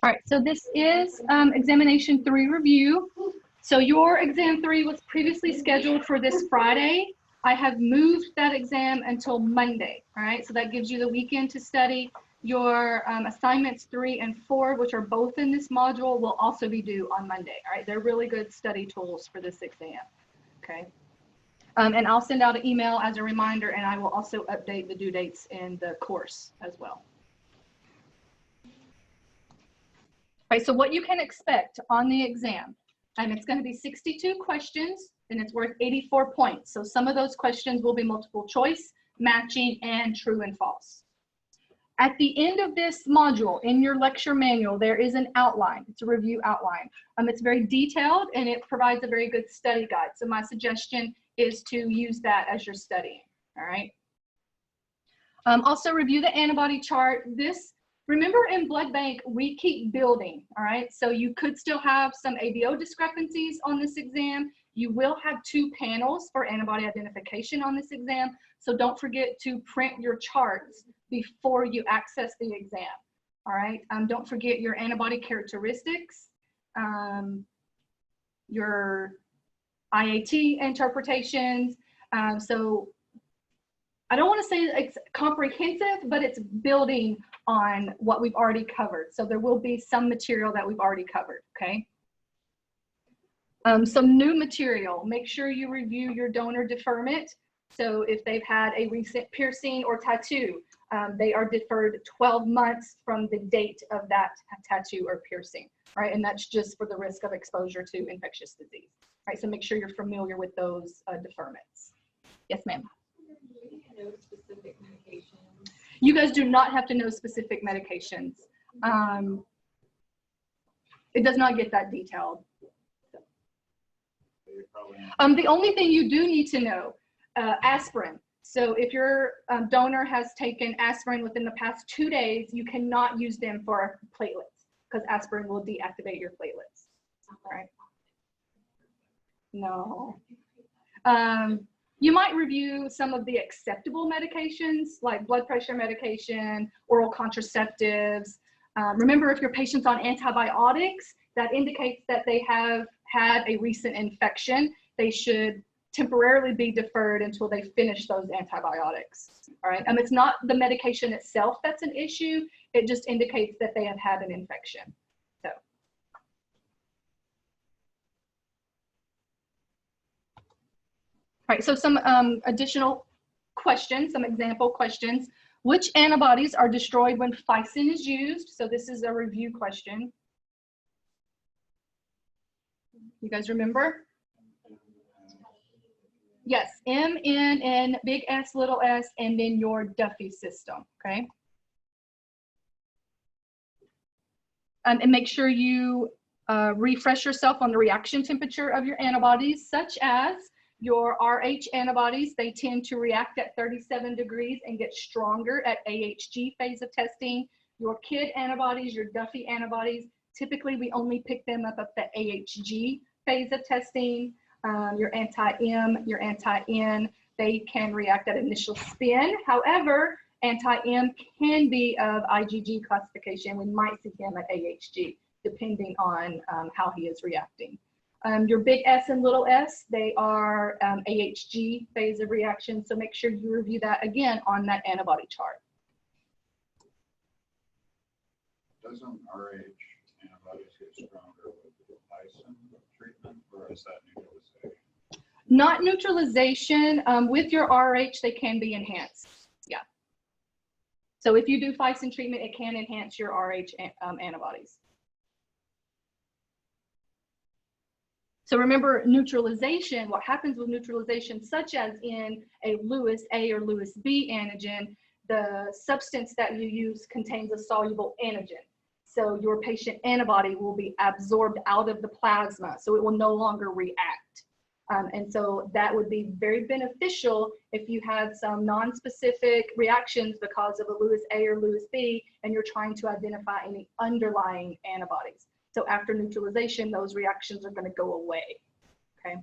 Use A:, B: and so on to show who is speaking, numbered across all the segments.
A: All right, so this is examination 3 review. So your exam 3 was previously scheduled for this Friday. I have moved that exam until Monday. All right, so that gives you the weekend to study. Your assignments 3 and 4, which are both in this module, will also be due on Monday. All right, they're really good study tools for this exam. Okay. And I'll send out an email as a reminder, and I will also update the due dates in the course as well. All right, so what you can expect on the exam, it's going to be 62 questions, and it's worth 84 points. So some of those questions will be multiple choice, matching, and true and false. At the end of this module, in your lecture manual, there is an outline. It's a review outline. It's very detailed, and it provides a very good study guide. So my suggestion is to use that as you're studying, all right? Also review the antibody chart. Remember, in BloodBank, we keep building, all right? So you could still have some ABO discrepancies on this exam. You will have 2 panels for antibody identification on this exam. So don't forget to print your charts before you access the exam, all right? Don't forget your antibody characteristics, your IAT interpretations. So I don't want to say it's comprehensive, but it's building on what we've already covered. So there will be some material that we've already covered, okay? Some new material. Make sure you review your donor deferment. So if they've had a recent piercing or tattoo, they are deferred 12 months from the date of that tattoo or piercing, right? And that's just for the risk of exposure to infectious disease, right? So make sure you're familiar with those deferments. Yes, ma'am.
B: Know specific medications?
A: You guys do not have to know specific medications. It does not get that detailed. The only thing you do need to know, aspirin. So if your donor has taken aspirin within the past 2 days, you cannot use them for platelets because aspirin will deactivate your platelets. All right? No. You might review some of the acceptable medications like blood pressure medication, oral contraceptives. Remember, if your patient's on antibiotics, that indicates that they have had a recent infection. They should temporarily be deferred until they finish those antibiotics. All right, it's not the medication itself that's an issue. It just indicates that they have had an infection. So. All right, so some additional questions, some example questions. Which antibodies are destroyed when Ficin is used? So this is a review question. You guys remember? Yes, MNN, big S, little s, and then your Duffy system, okay? And make sure you refresh yourself on the reaction temperature of your antibodies, such as your RH antibodies. They tend to react at 37 degrees and get stronger at AHG phase of testing. Your KID antibodies, your Duffy antibodies, typically we only pick them up at the AHG phase of testing. Your anti-M, your anti-N, they can react at initial spin. However, anti-M can be of IgG classification. We might see him at AHG, depending on how he is reacting. Your big S and little s, they are AHG phase of reaction. So make sure you review that again on that antibody chart.
C: Doesn't RH antibodies get stronger with the Ficin treatment, or is that neutralization?
A: Not neutralization. With your RH, they can be enhanced. Yeah. So if you do Ficin treatment, it can enhance your RH antibodies. So remember, neutralization, what happens with neutralization, such as in a Lewis A or Lewis B antigen, the substance that you use contains a soluble antigen. So your patient antibody will be absorbed out of the plasma, so it will no longer react. And so that would be very beneficial if you had some non-specific reactions because of a Lewis A or Lewis B, and you're trying to identify any underlying antibodies. So after neutralization, those reactions are going to go away, okay?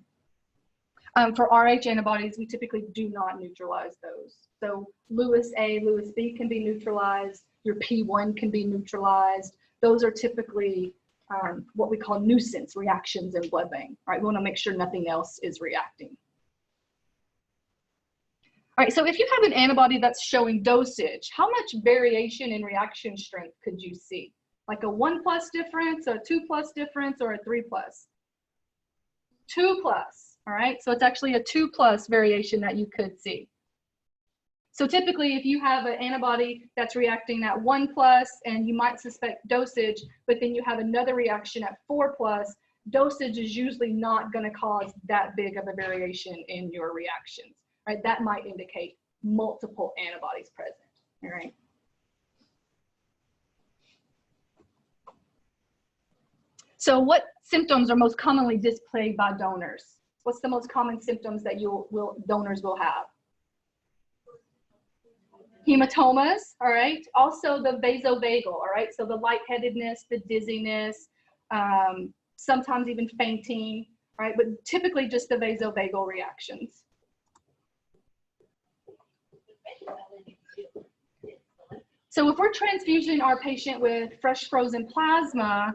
A: For RH antibodies, we typically do not neutralize those. So Lewis A, Lewis B can be neutralized. your P1 can be neutralized. Those are typically what we call nuisance reactions in blood bank. All right, we want to make sure nothing else is reacting. All right, so if you have an antibody that's showing dosage, how much variation in reaction strength could you see? Like a 1+ difference, a 2+ difference, or a 3+? 2+, all right? So it's actually a 2+ variation that you could see. So typically, if you have an antibody that's reacting at 1+ and you might suspect dosage, but then you have another reaction at 4+, dosage is usually not going to cause that big of a variation in your reactions, right? That might indicate multiple antibodies present, all right? So what symptoms are most commonly displayed by donors? What's the most common symptoms that donors will have? Hematomas, all right? Also the vasovagal, all right? So the lightheadedness, the dizziness, sometimes even fainting, right? But typically just the vasovagal reactions. So if we're transfusing our patient with fresh frozen plasma,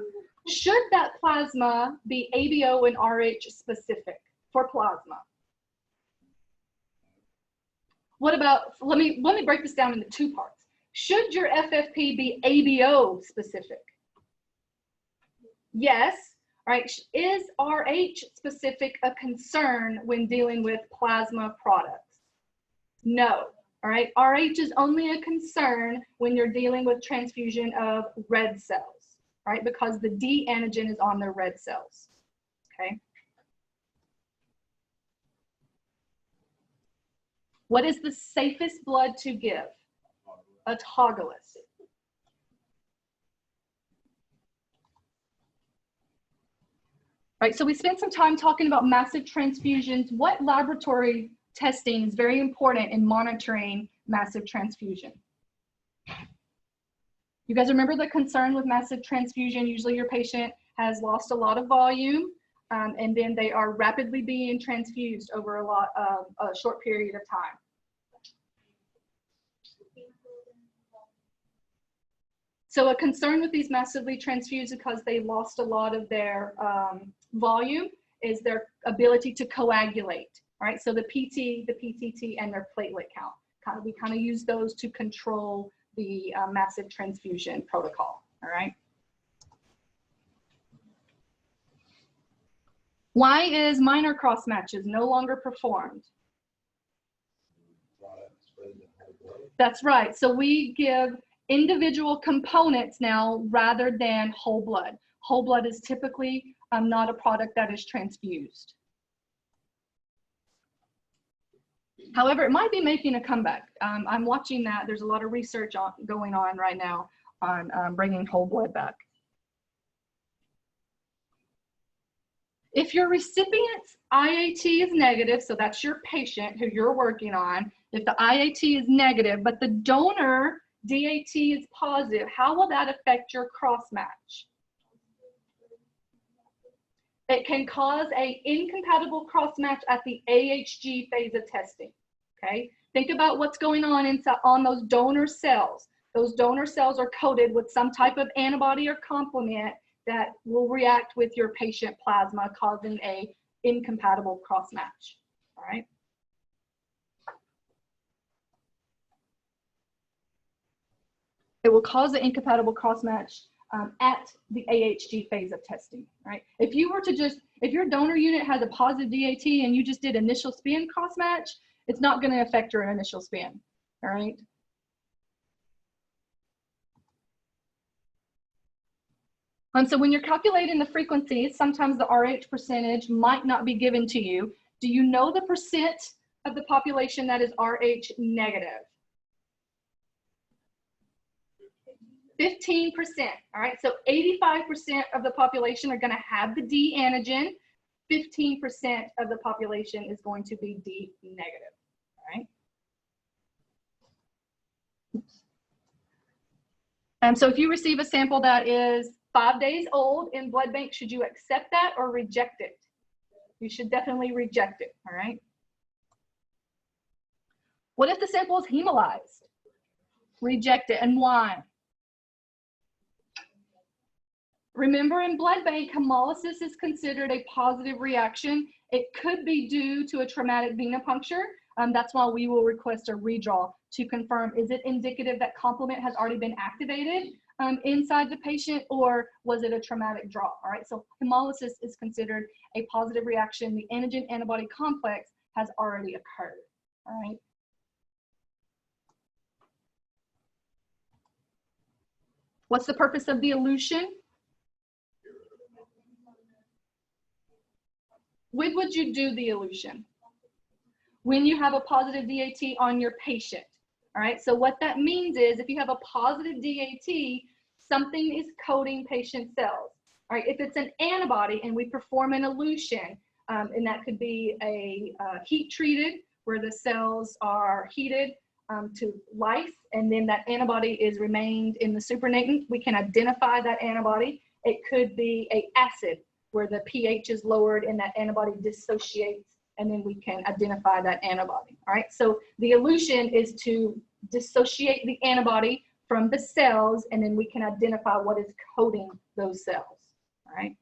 A: should that plasma be ABO and RH specific for plasma? What about, let me break this down into two parts. Should your FFP be ABO specific? Yes. All right. Is RH specific a concern when dealing with plasma products? No. All right. RH is only a concern when you're dealing with transfusion of red cells, right? Because the D antigen is on the red cells. Okay. What is the safest blood to give? Autologous. Right, so we spent some time talking about massive transfusions. What laboratory testing is very important in monitoring massive transfusion? You guys remember the concern with massive transfusion? Usually your patient has lost a lot of volume, and then they are rapidly being transfused over a short period of time. So a concern with these massively transfused because they lost a lot of their volume is their ability to coagulate, right? So the PT, the PTT, and their platelet count. We kind of use those to control the massive transfusion protocol, all right? Why is minor cross matches no longer performed? That's right. So we give individual components now rather than whole blood. Whole blood is typically not a product that is transfused. However, it might be making a comeback. I'm watching that. There's a lot of research going on right now on bringing whole blood back. If your recipient's IAT is negative, so that's your patient who you're working on, if the IAT is negative, but the donor DAT is positive, how will that affect your cross-match? It can cause an incompatible cross-match at the AHG phase of testing, okay? Think about what's going on inside on those donor cells. Those donor cells are coated with some type of antibody or complement that will react with your patient plasma, causing an incompatible cross-match, all right? It will cause an incompatible cross-match at the AHG phase of testing, right? If you were to if your donor unit has a positive DAT and you just did initial spin cross-match, it's not going to affect your initial spin, all right? So when you're calculating the frequencies, sometimes the RH percentage might not be given to you. Do you know the percent of the population that is RH negative? 15%, all right? So 85% of the population are gonna have the D antigen. 15% of the population is going to be D negative, all right? So if you receive a sample that is 5 days old in blood bank, should you accept that or reject it? You should definitely reject it, all right? What if the sample is hemolyzed? Reject it, and why? Remember, in blood bank, hemolysis is considered a positive reaction. It could be due to a traumatic venipuncture. That's why we will request a redraw to confirm, is it indicative that complement has already been activated inside the patient, or was it a traumatic draw? All right, so hemolysis is considered a positive reaction. The antigen antibody complex has already occurred. All right. What's the purpose of the elution? When would you do the elution? When you have a positive DAT on your patient. All right, so what that means is if you have a positive DAT, something is coating patient cells. All right, if it's an antibody and we perform an elution, and that could be a heat treated, where the cells are heated to life, and then that antibody is remained in the supernatant, we can identify that antibody. It could be an acid, where the pH is lowered and that antibody dissociates, and then we can identify that antibody. All right, so the elution is to dissociate the antibody from the cells, and then we can identify what is coating those cells. All right.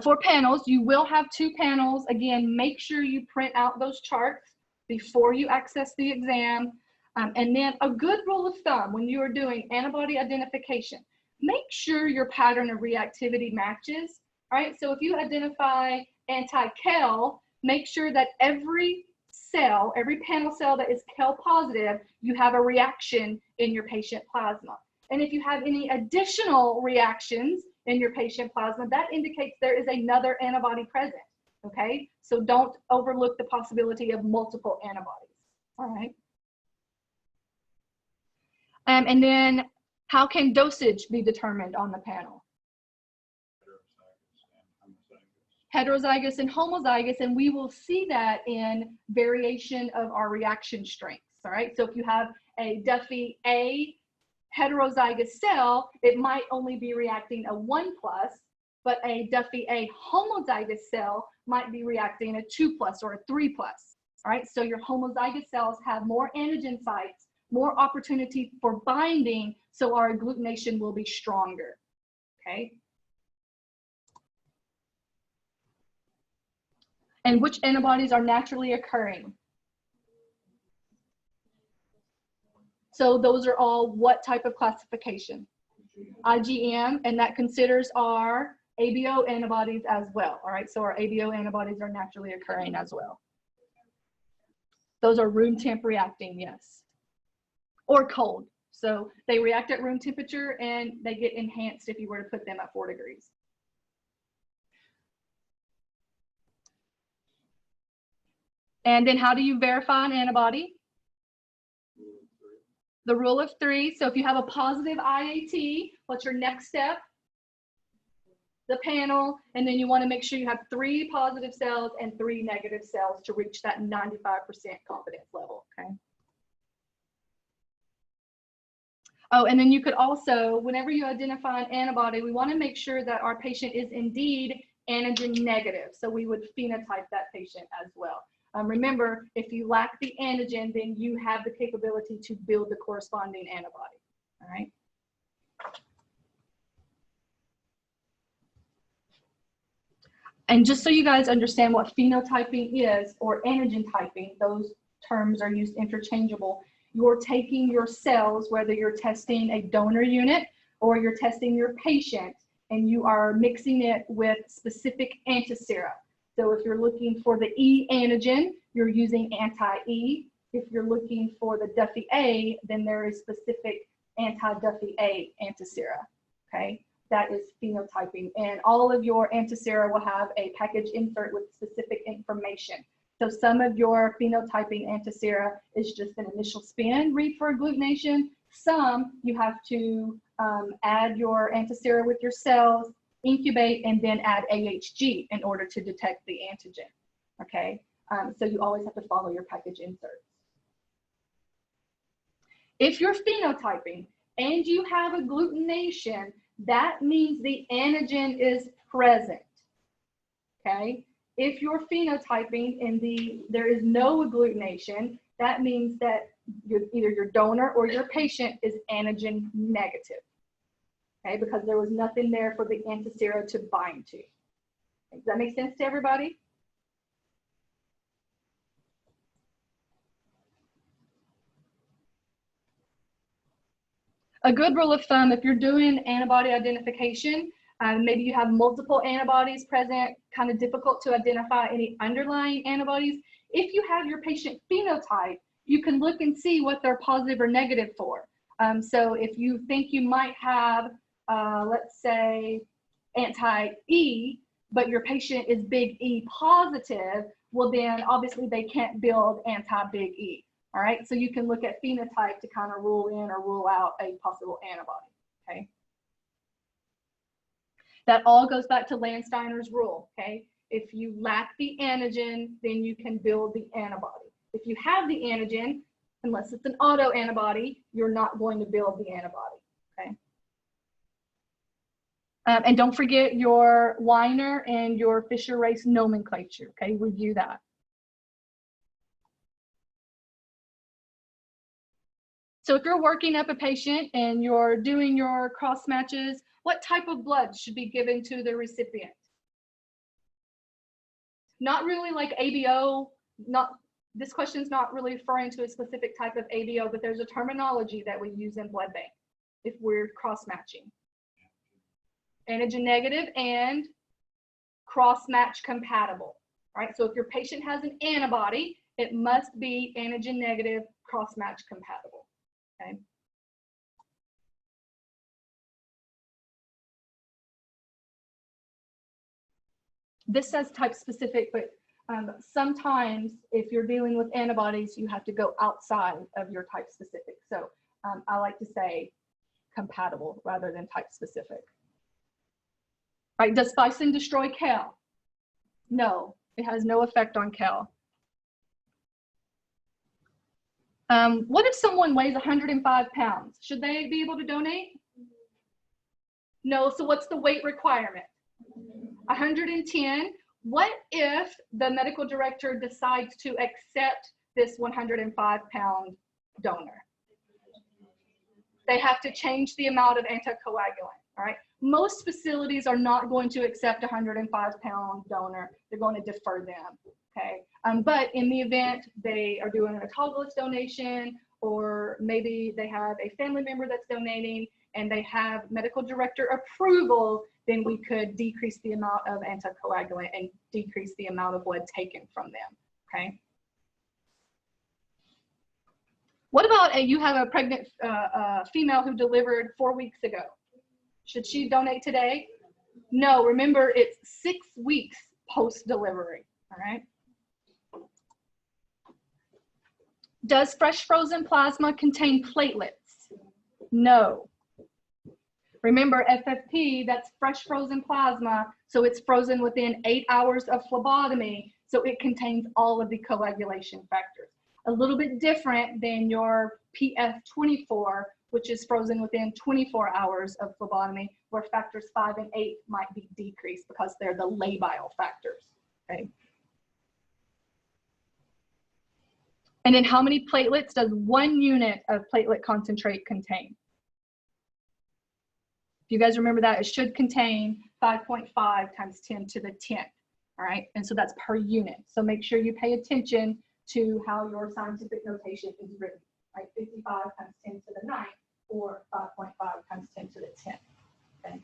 A: For panels, you will have 2 panels. Again, make sure you print out those charts before you access the exam. And then a good rule of thumb when you are doing antibody identification, make sure your pattern of reactivity matches. All right, so if you identify anti-kel, make sure that every cell, every panel cell that is kel positive, you have a reaction in your patient plasma. And if you have any additional reactions in your patient plasma, that indicates there is another antibody present, okay? So don't overlook the possibility of multiple antibodies, all right? And then how can dosage be determined on the panel? Heterozygous and homozygous, and we will see that in variation of our reaction strengths, all right? So if you have a Duffy A heterozygous cell, it might only be reacting a 1+, but a Duffy A homozygous cell might be reacting a 2+ or a 3+, all right? So your homozygous cells have more antigen sites, more opportunity for binding, so our agglutination will be stronger, okay? And which antibodies are naturally occurring? So those are all what type of classification? IgM, and that considers our ABO antibodies as well, all right? So our ABO antibodies are naturally occurring as well. Those are room temp reacting, yes. Or cold. So they react at room temperature and they get enhanced if you were to put them at 4 degrees. And then how do you verify an antibody? The rule of 3. So if you have a positive IAT, what's your next step? The panel, and then you want to make sure you have 3 positive cells and 3 negative cells to reach that 95% confidence level, okay? Oh, and then you could also, whenever you identify an antibody, we want to make sure that our patient is indeed antigen negative. So we would phenotype that patient as well. Remember, if you lack the antigen, then you have the capability to build the corresponding antibody, all right? And just so you guys understand what phenotyping is, or antigen typing, those terms are used interchangeable. You're taking your cells, whether you're testing a donor unit or you're testing your patient, and you are mixing it with specific antisera. So if you're looking for the E antigen, you're using anti-E. If you're looking for the Duffy A, then there is specific anti-Duffy A antisera, okay? That is phenotyping. And all of your antisera will have a package insert with specific information. So some of your phenotyping antisera is just an initial spin read for agglutination. Some you have to add your antisera with your cells, incubate, and then add AHG in order to detect the antigen, okay? So you always have to follow your package inserts. If you're phenotyping and you have agglutination, that means the antigen is present, okay? If you're phenotyping and there is no agglutination, that means that either your donor or your patient is antigen negative, okay, because there was nothing there for the antisera to bind to. Does that make sense to everybody? A good rule of thumb, if you're doing antibody identification, maybe you have multiple antibodies present, kind of difficult to identify any underlying antibodies. If you have your patient phenotype, you can look and see what they're positive or negative for. So if you think you might have, let's say, anti-E, but your patient is big E positive, well then obviously they can't build anti-big E. All right, so you can look at phenotype to kind of rule in or rule out a possible antibody, okay? That all goes back to Landsteiner's rule, okay? If you lack the antigen, then you can build the antibody. If you have the antigen, unless it's an autoantibody, you're not going to build the antibody, okay? And don't forget your Weiner and your Fisher-Race nomenclature, okay? Review that. So if you're working up a patient and you're doing your cross matches, what type of blood should be given to the recipient? Not really like ABO, this question's not really referring to a specific type of ABO, but there's a terminology that we use in blood bank if we're cross matching. Antigen negative and cross match compatible, right? So if your patient has an antibody, it must be antigen negative, cross match compatible. Okay. This says type specific, but sometimes if you're dealing with antibodies, you have to go outside of your type specific. So I like to say compatible rather than type specific. Right, does spicing destroy cal? No, it has no effect on cal. What if someone weighs 105 pounds? Should they be able to donate? No, so what's the weight requirement? 110. What if the medical director decides to accept this 105-pound donor? They have to change the amount of anticoagulant, all right? Most facilities are not going to accept a 105-pound donor. They're going to defer them, okay? But in the event they are doing an autologous donation, or maybe they have a family member that's donating and they have medical director approval, then we could decrease the amount of anticoagulant and decrease the amount of blood taken from them, okay? What about you have a pregnant female who delivered 4 weeks ago? Should she donate today? No, remember it's 6 weeks post-delivery, all right? Does fresh frozen plasma contain platelets? No. Remember FFP, that's fresh frozen plasma, so it's frozen within 8 hours of phlebotomy, so it contains all of the coagulation factors. A little bit different than your PF24, which is frozen within 24 hours of phlebotomy, where factors 5 and 8 might be decreased because they're the labile factors, okay? And then how many platelets does 1 unit of platelet concentrate contain? If you guys remember that, it should contain 5.5 times 10 to the 10th, all right? And so that's per unit. So make sure you pay attention to how your scientific notation is written, right? 55 times 10 to the 9th or 5.5 times 10 to the 10th, okay?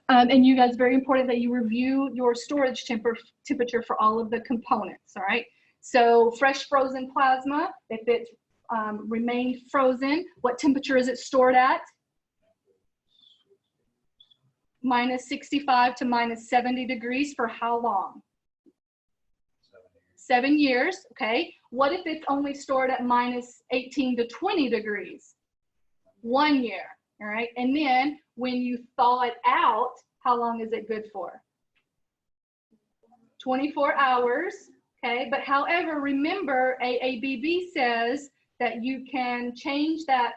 A: And you guys, very important that you review your storage temperature for all of the components, all right? So fresh frozen plasma, if it remained frozen, what temperature is it stored at? Minus 65 to minus 70 degrees for how long? 7 years, okay. What if it's only stored at minus 18 to 20 degrees? 1 year, all right. And then when you thaw it out, how long is it good for? 24 hours, okay. But however, remember AABB says that you can change that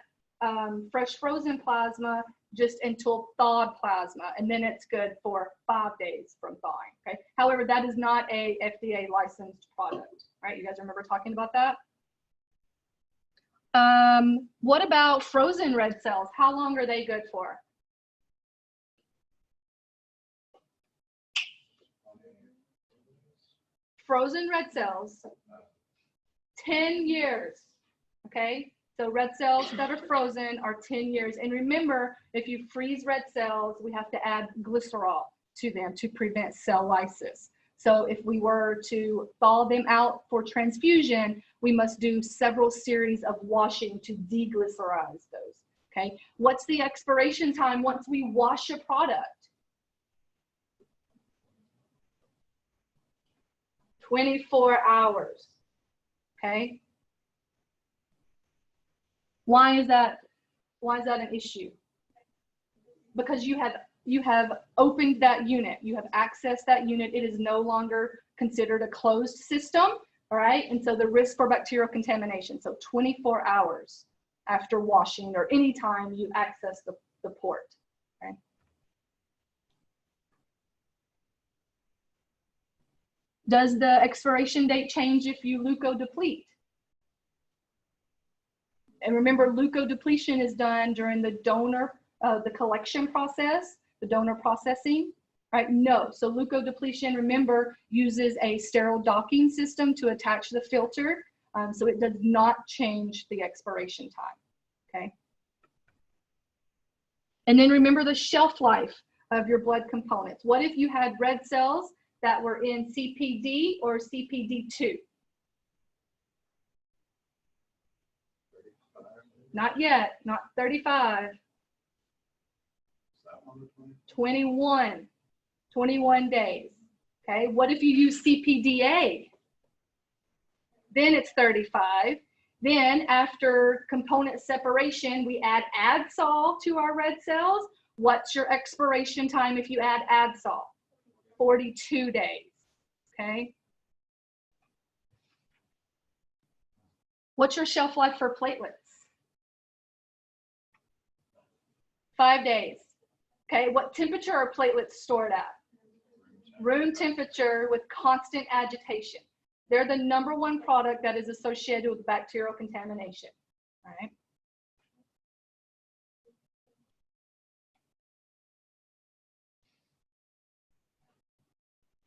A: fresh frozen plasma just until thawed plasma, and then it's good for 5 days from thawing, okay? However, that is not a FDA licensed product, right? You guys remember talking about that? What about frozen red cells? How long are they good for? Frozen red cells, 10 years, okay? So red cells that are frozen are 10 years. And remember, if you freeze red cells, we have to add glycerol to them to prevent cell lysis. So if we were to thaw them out for transfusion, we must do several series of washing to deglycerize those, okay? What's the expiration time once we wash a product? 24 hours, okay? Why is that an issue? Because you have opened that unit, you have accessed that unit, it is no longer considered a closed system, all right? And so the risk for bacterial contamination, so 24 hours after washing or any time you access the port, okay? Does the expiration date change if you leukodeplete? And remember, leukodepletion is done during the donor, the collection process, the donor processing, right? No, so leukodepletion, remember, uses a sterile docking system to attach the filter, so it does not change the expiration time, okay? And then remember the shelf life of your blood components. What if you had red cells that were in CPD or CPD2? Not yet, not 35. 21 days, okay? What if you use CPDA? Then it's 35. Then after component separation, we add Adsol to our red cells. What's your expiration time if you add Adsol? 42 days, okay? What's your shelf life for platelets? 5 days, okay? What temperature are platelets stored at? Room temperature with constant agitation. They're the #1 product that is associated with bacterial contamination, all right?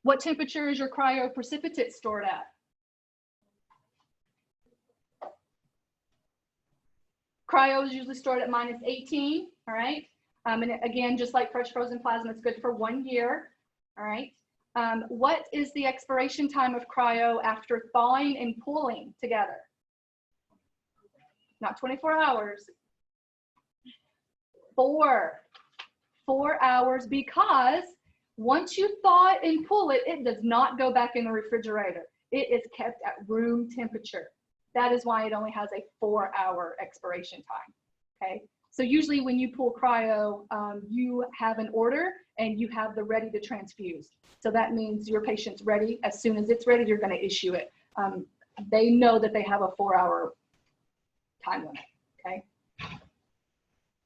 A: What temperature is your cryoprecipitate stored at? Cryo is usually stored at -18, all right? And again, just like fresh frozen plasma, it's good for 1 year, all right? What is the expiration time of cryo after thawing and pooling together? Not 24 hours. 4 hours, because once you thaw it and pull it, it does not go back in the refrigerator. It is kept at room temperature. That is why it only has a 4-hour expiration time, okay? So usually when you pull cryo, you have an order and you have the ready to transfuse. So that means your patient's ready. As soon as it's ready, you're gonna issue it. They know that they have a 4-hour time limit, okay?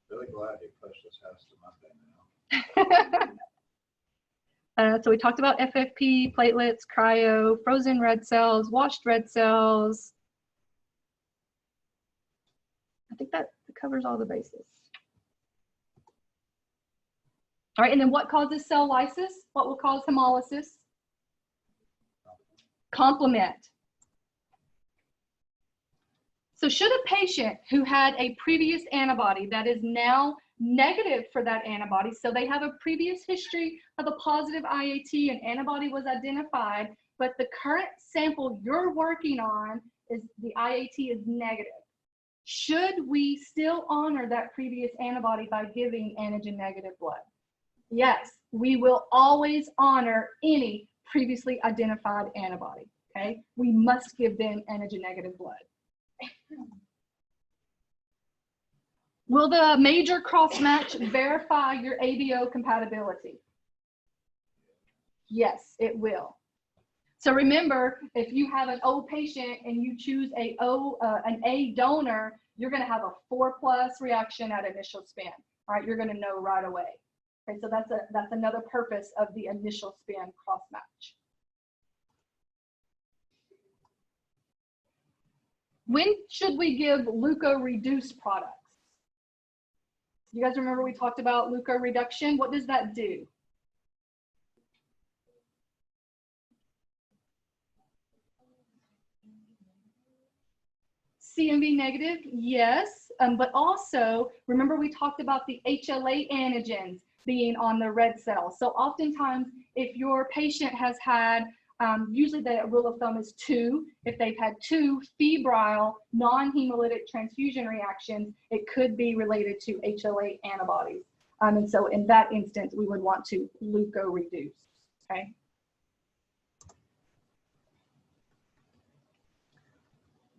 C: Really glad you pushed this house to Monday now.
A: So we talked about FFP, platelets, cryo, frozen red cells, washed red cells. I think that covers all the bases. All right, and then what causes cell lysis? What will cause hemolysis? Complement. So should a patient who had a previous antibody that is now negative for that antibody, so they have a previous history of a positive IAT, an antibody was identified, but the current sample you're working on is the IAT is negative. Should we still honor that previous antibody by giving antigen negative blood? Yes, we will always honor any previously identified antibody, okay? We must give them antigen negative blood. Will the major cross match verify your ABO compatibility? Yes, it will. So remember, if you have an O patient and you choose an A donor, you're going to have a 4+ reaction at initial span. all right, you're going to know right away. Okay, so that's another purpose of the initial span cross match. When should we give leukoreduced products? You guys remember we talked about leukoreduction? What does that do? CMV negative, yes, but also remember we talked about the HLA antigens being on the red cells. So oftentimes if your patient has had, usually the rule of thumb is 2, if they've had 2 febrile non-hemolytic transfusion reactions, it could be related to HLA antibodies. And so in that instance, we would want to leukoreduce, okay?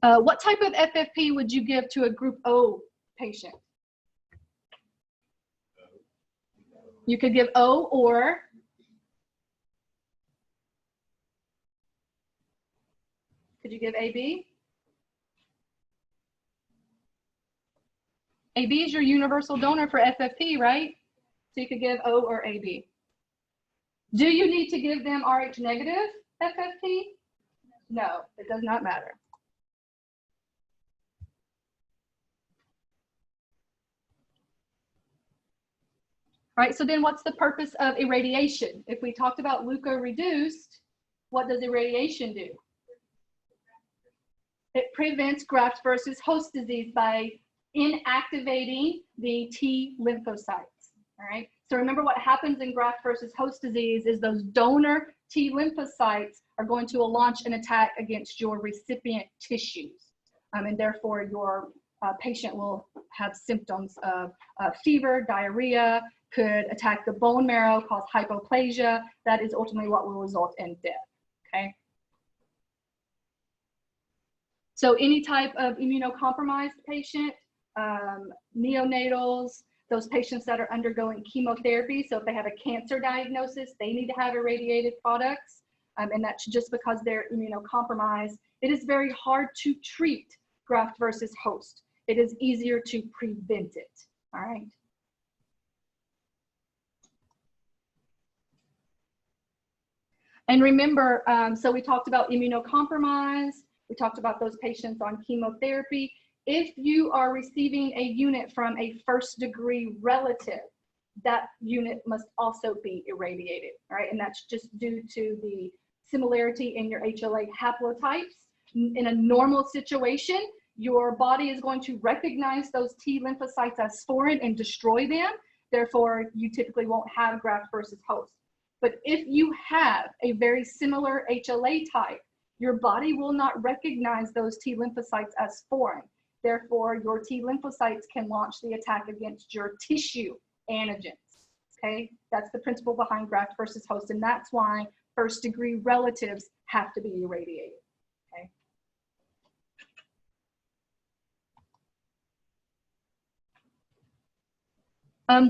A: What type of FFP would you give to a group O patient? You could give O, or could you give AB? AB is your universal donor for FFP, right? So you could give O or AB. Do you need to give them Rh negative FFP? No, it does not matter. All right, so then what's the purpose of irradiation? If we talked about leukoreduced, what does irradiation do? It prevents graft versus host disease by inactivating the T lymphocytes, all right? So remember what happens in graft versus host disease is those donor T lymphocytes are going to launch an attack against your recipient tissues. And therefore your patient will have symptoms of fever, diarrhea, could attack the bone marrow, cause hypoplasia. That is ultimately what will result in death, okay? So any type of immunocompromised patient, neonatals, those patients that are undergoing chemotherapy, so if they have a cancer diagnosis, they need to have irradiated products, and that's just because they're immunocompromised. It is very hard to treat graft versus host. It is easier to prevent it, all right? And remember, so we talked about immunocompromised, we talked about those patients on chemotherapy. If you are receiving a unit from a first-degree relative, that unit must also be irradiated, all right? And that's just due to the similarity in your HLA haplotypes. In a normal situation, your body is going to recognize those T lymphocytes as foreign and destroy them. Therefore, you typically won't have graft versus host. But if you have a very similar HLA type, your body will not recognize those T lymphocytes as foreign. Therefore, your T lymphocytes can launch the attack against your tissue antigens, okay? That's the principle behind graft versus host, and that's why first-degree relatives have to be irradiated, okay?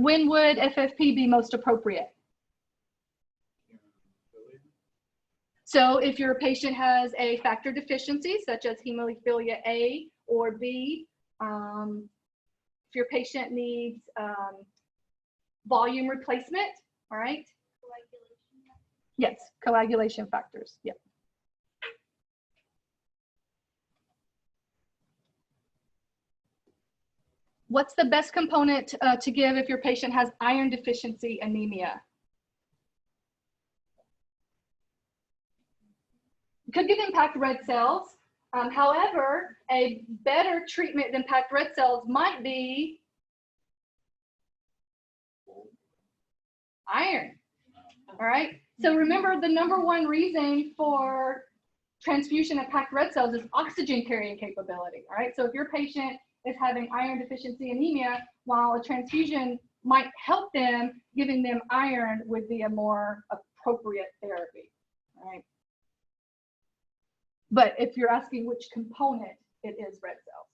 A: When would FFP be most appropriate? So if your patient has a factor deficiency, such as hemophilia A or B, if your patient needs volume replacement, all right? Yes, coagulation factors, yep. What's the best component to give if your patient has iron deficiency anemia? Could give impact red cells. However, a better treatment than packed red cells might be iron, all right? So remember, the #1 reason for transfusion of packed red cells is oxygen carrying capability, all right? So if your patient is having iron deficiency anemia, while a transfusion might help them, giving them iron would be a more appropriate therapy, all right? But if you're asking which component, it is red cells.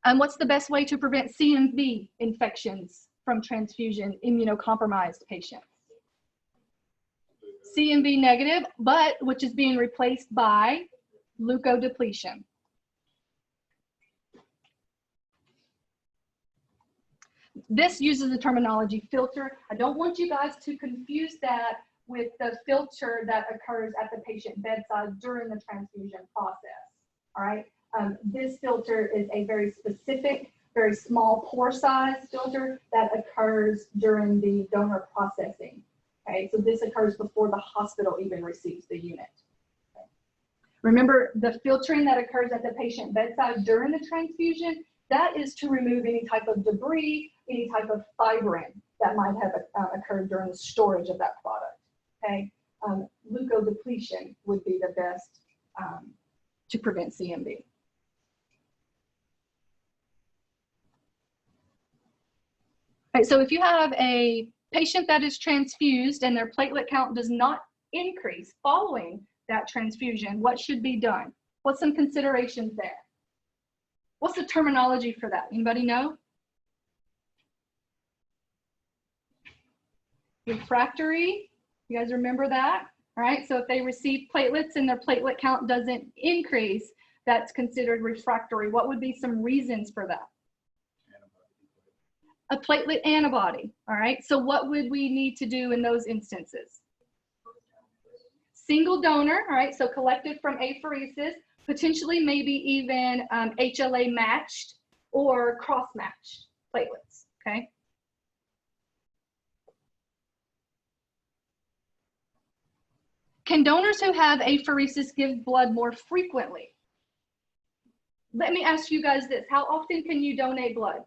A: And what's the best way to prevent CMV infections from transfusion immunocompromised patients? CMV negative, but which is being replaced by leukodepletion. This uses the terminology filter. I don't want you guys to confuse that with the filter that occurs at the patient bedside during the transfusion process. All right. This filter is a very specific, very small pore size filter that occurs during the donor processing. Okay, so this occurs before the hospital even receives the unit. Okay. Remember, the filtering that occurs at the patient bedside during the transfusion, that is to remove any type of debris, any type of fibrin that might have occurred during the storage of that product. Okay, leukodepletion would be the best to prevent CMV. Okay, so if you have a patient that is transfused and their platelet count does not increase following that transfusion, what should be done? What's some considerations there? What's the terminology for that? Anybody know? Refractory. You guys remember that? All right, so if they receive platelets and their platelet count doesn't increase, that's considered refractory. What would be some reasons for that? A platelet antibody. All right, so what would we need to do in those instances? Single donor, all right, so collected from apheresis, potentially maybe even HLA matched or cross matched platelets, okay? Can donors who have apheresis give blood more frequently? Let me ask you guys this, how often can you donate blood?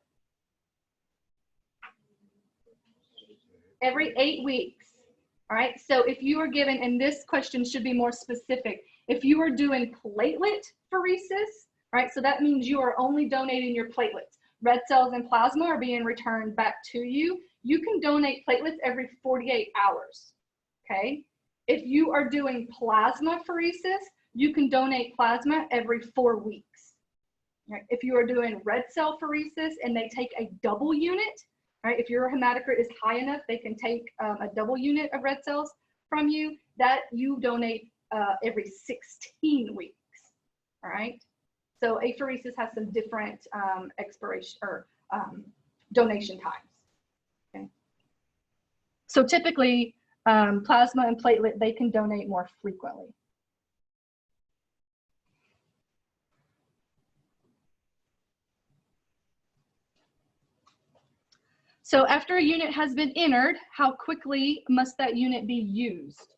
A: Every 8 weeks. All right, so if you are given, and this question should be more specific, if you are doing platelet pheresis, right, so that means you are only donating your platelets. Red cells and plasma are being returned back to you. You can donate platelets every 48 hours, okay? If you are doing plasma pheresis, you can donate plasma every 4 weeks. Right? If you are doing red cell pheresis and they take a double unit, right? If your hematocrit is high enough, they can take a double unit of red cells from you, that you donate every 16 weeks, all right? So apheresis has some different expiration or donation times, okay? So typically, plasma and platelet, they can donate more frequently. So after a unit has been entered, how quickly must that unit be used?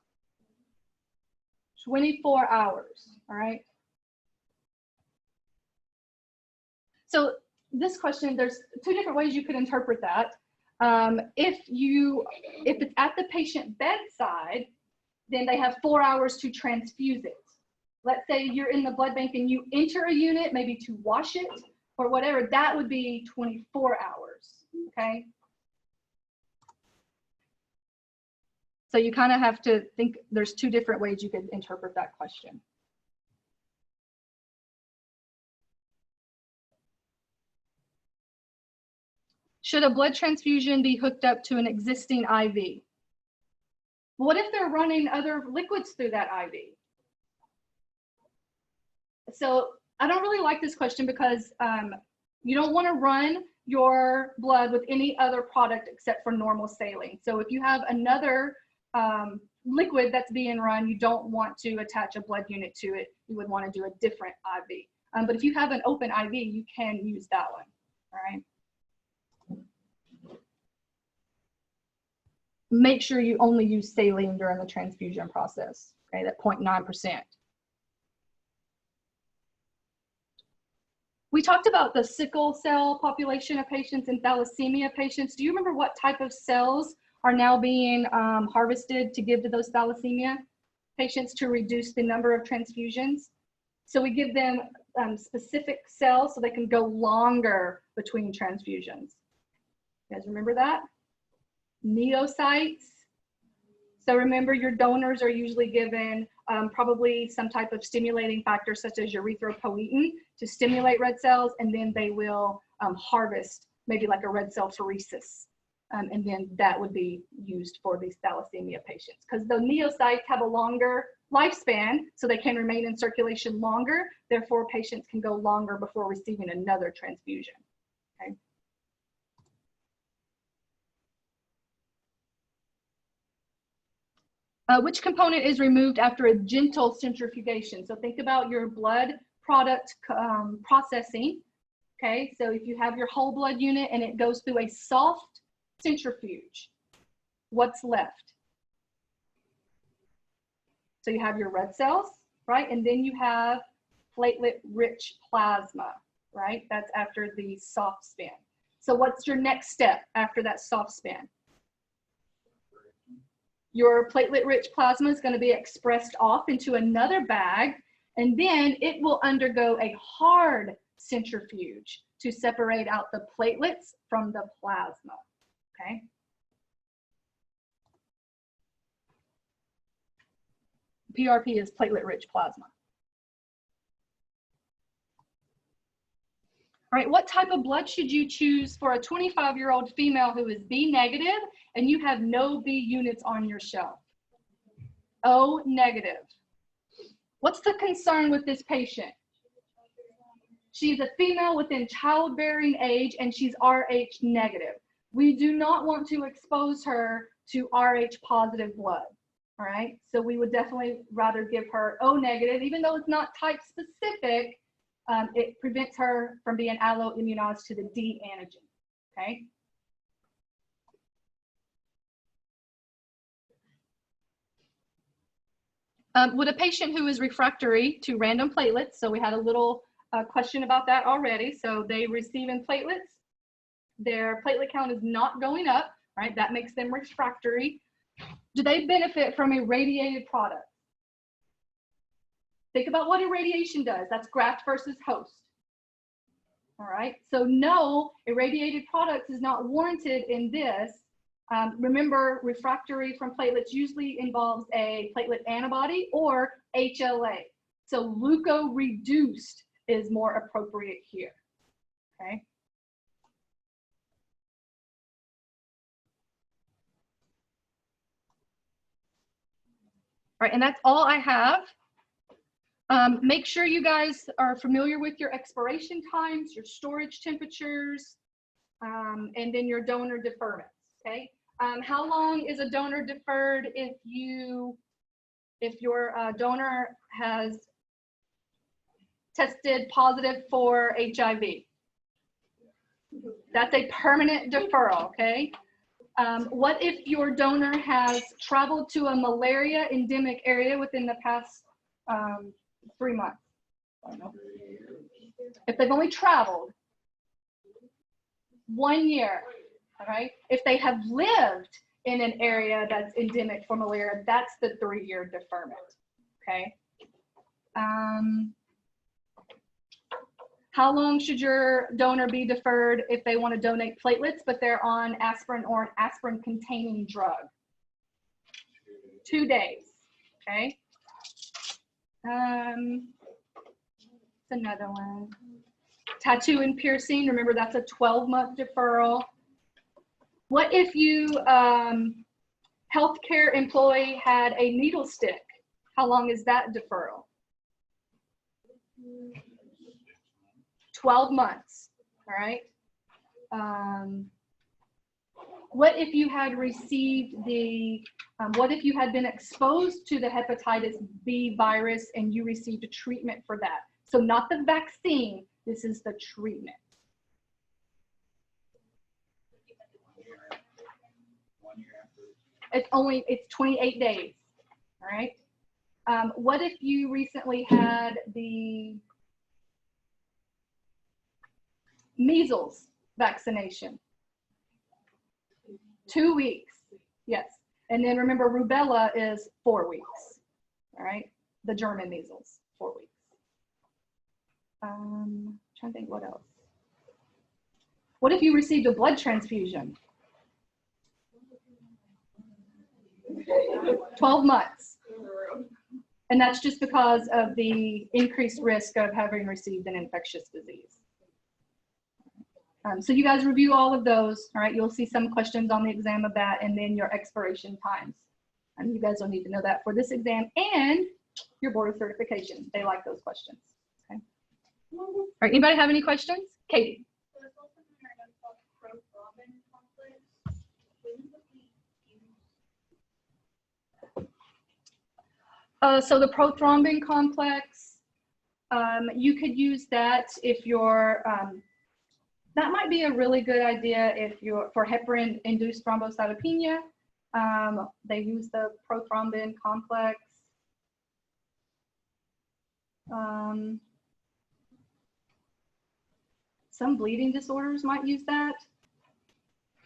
A: 24 hours, all right? So this question, there's 2 different ways you could interpret that. If it's at the patient bedside, then they have 4 hours to transfuse it. Let's say you're in the blood bank and you enter a unit, maybe to wash it or whatever, that would be 24 hours, okay? So you kind of have to think there's 2 different ways you could interpret that question. Should a blood transfusion be hooked up to an existing IV? What if they're running other liquids through that IV? So I don't really like this question because you don't want to run your blood with any other product except for normal saline. So if you have another liquid that's being run, you don't want to attach a blood unit to it. You would want to do a different IV. But if you have an open IV, you can use that one, all right? Make sure you only use saline during the transfusion process, okay, that 0.9%. We talked about the sickle cell population of patients and thalassemia patients. Do you remember what type of cells are now being harvested to give to those thalassemia patients to reduce the number of transfusions? So we give them specific cells so they can go longer between transfusions. You guys remember that? Neocytes. So remember, your donors are usually given probably some type of stimulating factor such as erythropoietin to stimulate red cells, and then they will harvest maybe like a red cell pheresis. And then that would be used for these thalassemia patients because the neocytes have a longer lifespan, so they can remain in circulation longer. Therefore, patients can go longer before receiving another transfusion. Okay. Which component is removed after a gentle centrifugation? So think about your blood product processing. Okay, so if you have your whole blood unit and it goes through a soft centrifuge, what's left? So you have your red cells, right? And then you have platelet-rich plasma, right? That's after the soft span. So what's your next step after that soft span? Your platelet-rich plasma is going to be expressed off into another bag, and then it will undergo a hard centrifuge to separate out the platelets from the plasma, okay? PRP is platelet-rich plasma. All right, what type of blood should you choose for a 25-year-old female who is B negative and you have no B units on your shelf? O negative. What's the concern with this patient? She's a female within childbearing age and she's Rh negative. We do not want to expose her to Rh positive blood. All right, so we would definitely rather give her O negative, even though it's not type specific. It prevents her from being alloimmunized to the D antigen, okay? Would a patient who is refractory to random platelets, so we had a little question about that already, so they receiving platelets, their platelet count is not going up, right? That makes them refractory. Do they benefit from irradiated product? Think about what irradiation does. That's graft versus host. All right, so no, irradiated products is not warranted in this. Remember, refractory from platelets usually involves a platelet antibody or HLA. So leukoreduced is more appropriate here, okay? All right, and that's all I have. Make sure you guys are familiar with your expiration times, your storage temperatures, and then your donor deferments, okay? How long is a donor deferred if your donor has tested positive for HIV? That's a permanent deferral, okay? What if your donor has traveled to a malaria endemic area within the past 3 months? If they've only traveled 1 year, all right? If they have lived in an area that's endemic for malaria, that's the 3-year deferment, okay? How long should your donor be deferred if they want to donate platelets, but they're on aspirin or an aspirin-containing drug? 2 days, okay? Another one. Tattoo and piercing, remember that's a 12-month deferral. What if you, healthcare employee had a needle stick? How long is that deferral? 12 months, all right? What if you had received the, what if you had been exposed to the hepatitis B virus and you received a treatment for that? So not the vaccine, this is the treatment.
C: 1 year after.
A: It's 28 days, all right? What if you recently had the measles vaccination? 2 weeks, yes. And then remember, rubella is 4 weeks, all right? The German measles, 4 weeks. Trying to think what else. What if you received a blood transfusion? 12 months. And that's just because of the increased risk of having received an infectious disease. So you guys review all of those, all right? You'll see some questions on the exam of that, and then your expiration times. And you guys don't need to know that for this exam and your board of certification. They like those questions, okay? All right, anybody have any questions? Katie. So the prothrombin complex, you could use that if you're, that might be a really good idea if you're, for heparin-induced thrombocytopenia. They use the prothrombin complex. Some bleeding disorders might use that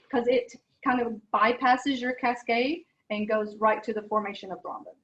A: because it kind of bypasses your cascade and goes right to the formation of thrombin.